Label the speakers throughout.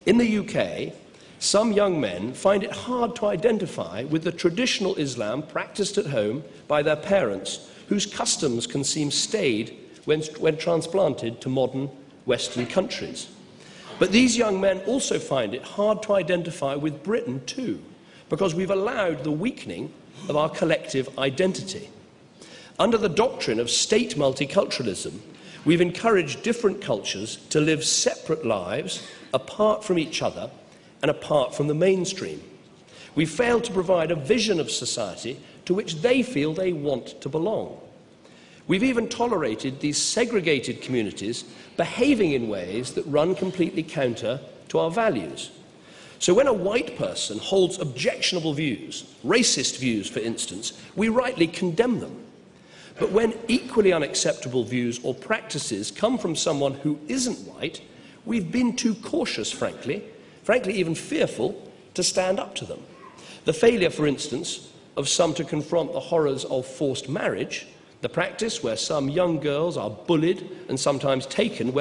Speaker 1: In the UK, some young men find it hard to identify with the traditional Islam practiced at home by their parents, whose customs can seem staid when transplanted to modern Western countries. But these young men also find it hard to identify with Britain too, because we've allowed the weakening of our collective identity. Under the doctrine of state multiculturalism, we've encouraged different cultures to live separate lives apart from each other and apart from the mainstream. We failed to provide a vision of society to which they feel they want to belong. We've even tolerated these segregated communities behaving in ways that run completely counter to our values. So when a white person holds objectionable views, racist views for instance, we rightly condemn them. But when equally unacceptable views or practices come from someone who isn't white, we've been too cautious, frankly even fearful, to stand up to them. The failure, for instance, of some to confront the horrors of forced marriage, the practice where some young girls are bullied and sometimes taken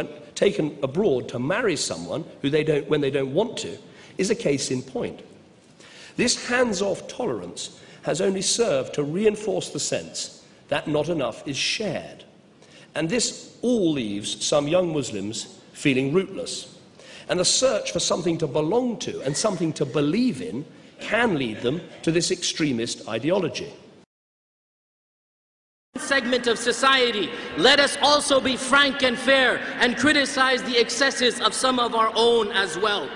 Speaker 1: abroad to marry someone when they don't want to, is a case in point. This hands-off tolerance has only served to reinforce the sense that not enough is shared. And this all leaves some young Muslims feeling rootless. And the search for something to belong to and something to believe in can lead them to this extremist ideology.
Speaker 2: Segment of society, let us also be frank and fair and criticize the excesses of some of our own as well.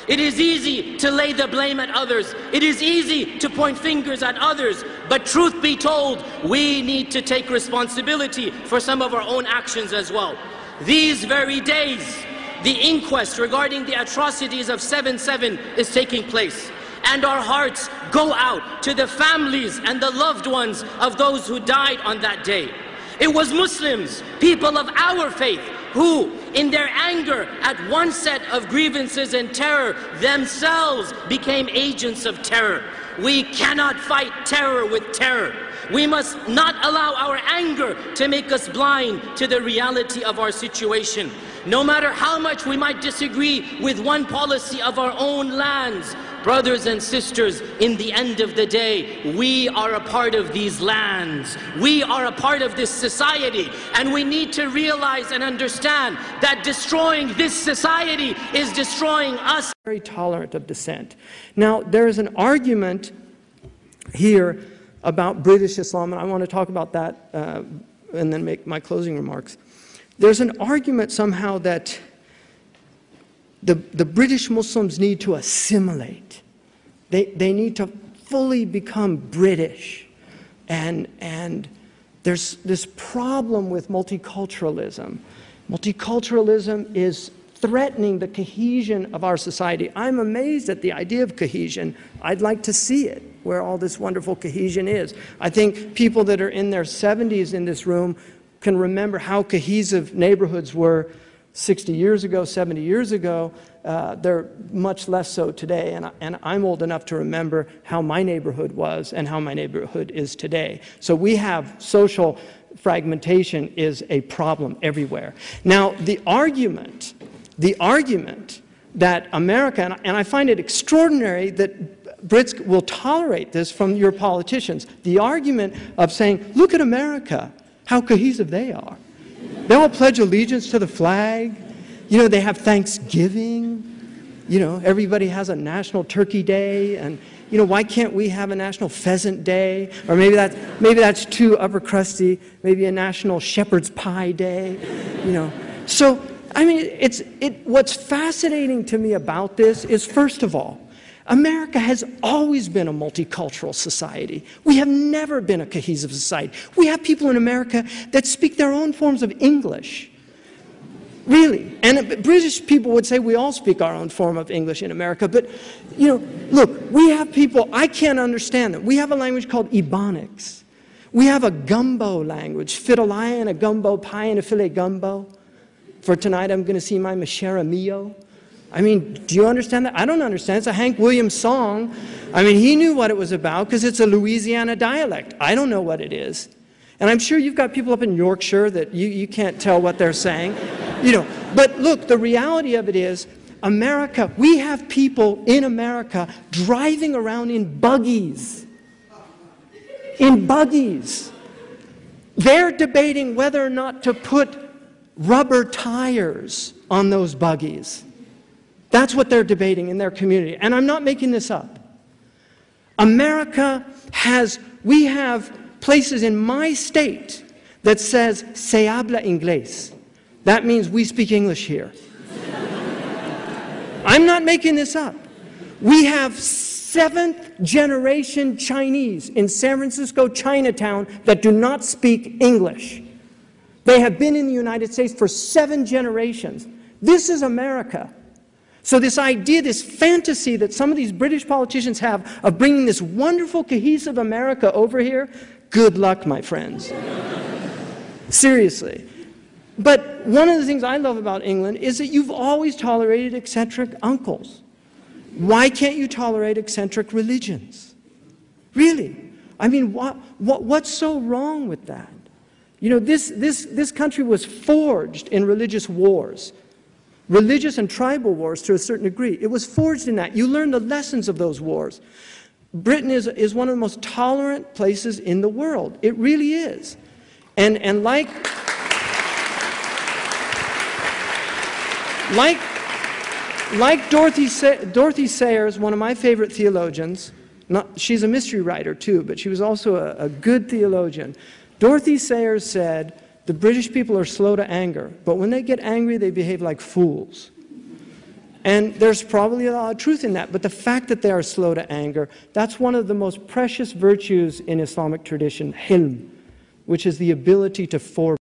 Speaker 2: It is easy to lay the blame at others. It is easy to point fingers at others. But truth be told, we need to take responsibility for some of our own actions as well. These very days, the inquest regarding the atrocities of 7/7 is taking place. And our hearts go out to the families and the loved ones of those who died on that day. It was Muslims, people of our faith, who, in their anger at one set of grievances and terror, themselves became agents of terror. We cannot fight terror with terror. We must not allow our anger to make us blind to the reality of our situation. No matter how much we might disagree with one policy of our own lands, brothers and sisters, in the end of the day, we are a part of these lands. We are a part of this society, and we need to realize and understand that destroying this society is destroying us.
Speaker 3: Very tolerant of dissent. Now, there is an argument here about British Islam, and I want to talk about that and then make my closing remarks. There's an argument somehow that the British Muslims need to assimilate. They need to fully become British. And there's this problem with multiculturalism. Multiculturalism is threatening the cohesion of our society. I'm amazed at the idea of cohesion. I'd like to see it, where all this wonderful cohesion is. I think people that are in their 70s in this room can remember how cohesive neighborhoods were 60 years ago, 70 years ago. They're much less so today, and I'm old enough to remember how my neighborhood was and how my neighborhood is today. So we have social fragmentation is a problem everywhere. Now, the argument that America, and I find it extraordinary that Brits will tolerate this from your politicians, the argument of saying, look at America, how cohesive they are. They all pledge allegiance to the flag. You know, they have Thanksgiving. You know, everybody has a national turkey day. And, you know, why can't we have a national pheasant day? Or maybe that's too upper crusty. Maybe a national shepherd's pie day. You know. So, I mean, what's fascinating to me about this is, first of all, America has always been a multicultural society. We have never been a cohesive society. We have people in America that speak their own forms of English. Really. And British people would say we all speak our own form of English in America. But, you know, look, we have people, I can't understand them. We have a language called Ebonics. We have a gumbo language, fiddle-eye and a gumbo pie and a filet gumbo. For tonight, I'm going to see my Mashera Mio. I mean, do you understand that? I don't understand. It's a Hank Williams song. I mean, he knew what it was about because it's a Louisiana dialect. I don't know what it is. And I'm sure you've got people up in Yorkshire that you can't tell what they're saying. You know, but look, the reality of it is America, we have people in America driving around in buggies. In buggies. They're debating whether or not to put rubber tires on those buggies. That's what they're debating in their community. And I'm not making this up. America we have places in my state that says, se habla inglés. That means we speak English here. I'm not making this up. We have 7th generation Chinese in San Francisco, Chinatown, that do not speak English. They have been in the United States for 7 generations. This is America. So this idea, this fantasy that some of these British politicians have of bringing this wonderful, cohesive America over here, good luck, my friends. Seriously. But one of the things I love about England is that you've always tolerated eccentric uncles. Why can't you tolerate eccentric religions? Really? I mean, what's so wrong with that? You know, this country was forged in religious wars. Religious and tribal wars to a certain degree. It was forged in that. You learn the lessons of those wars. Britain is one of the most tolerant places in the world. It really is. And like Dorothy Sayers, one of my favorite theologians, she's a mystery writer too, but she was also a good theologian. Dorothy Sayers said, the British people are slow to anger, but when they get angry, they behave like fools. And there's probably a lot of truth in that, but the fact that they are slow to anger, that's one of the most precious virtues in Islamic tradition, hilm, which is the ability to forbear.